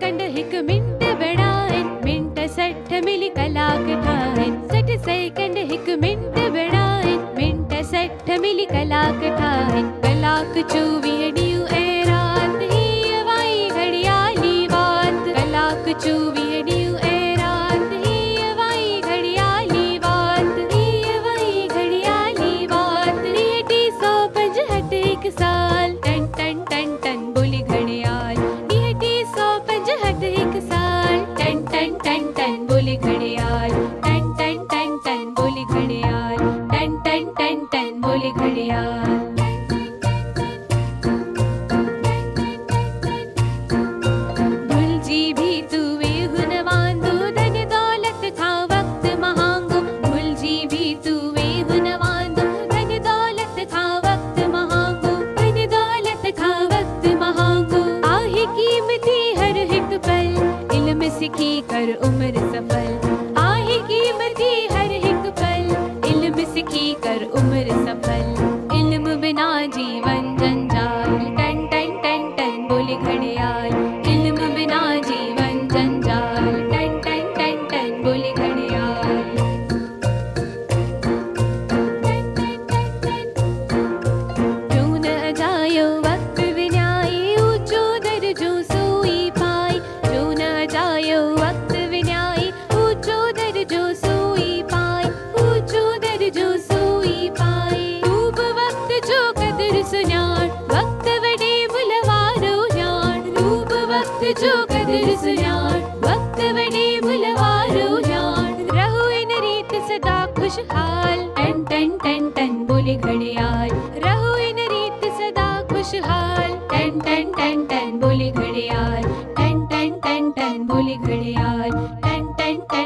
second हिक mint बणाइन mint 60 मिली कलाक ठाहिन 60 second हिक मिंट बणाइन मिंट 60 मिली कलाक ठाहिन कलाक 24 ॾींहं ऐं राति हीअ वाई घड़ियाली बात कलाक 24 ॾींहं ऐं राति हीअ वाई घड़ियाली बात हीअ वाई घड़ियाली बात 365 हिक साल टन टन टन टन बोली घड़ियाल 365 हिक साल टन टन टन टन बोली घड़ियाल टन टन टन टन बोली घड़ियाल टन टन टन टन बोली घड़ियाल भुलजी भी तू वेहुन वांदो धन दौलत खां वक्त महांगो भुलजी भी तू वेहुन वांदो धन दौलत खां वक्त महांगो धन दौलत खां वक्त महांगो आहे कीमती हर हिक पल इल्म सिखी कर उम्र सफल आहे कीमती हर हिक पल इल्म सिखी कर उम्र सफल इल्म बिना जीवन जंजाल टन टन टन टन बोली घड़ियाल इल्म बिना जीवन जंजाल टन टन टन टन बोली घड़ियाल जो न अजायो वक्त विन्याई ऊंचो दर्जो सोई पाई जो न अजायो वक्त विन्याई ऊंचो दर्जो सोई पाई ऊंचो दर्जो सोई पाई खूब वक्त जो कदर सुञाण वक्त वॾे मुल वारो ॼाण खूब वक्त जो कदर सुञाण वक्त वॾे मुल वारो ॼाण रहो इन रीत सदा खुशहाल टन टन टन टन बोली घड़ियाल रहो इन रीत सदा खुशहाल टन टन टन टन बोली घड़ियाल टन टन टन टन बोली घड़ियाल टन टन टन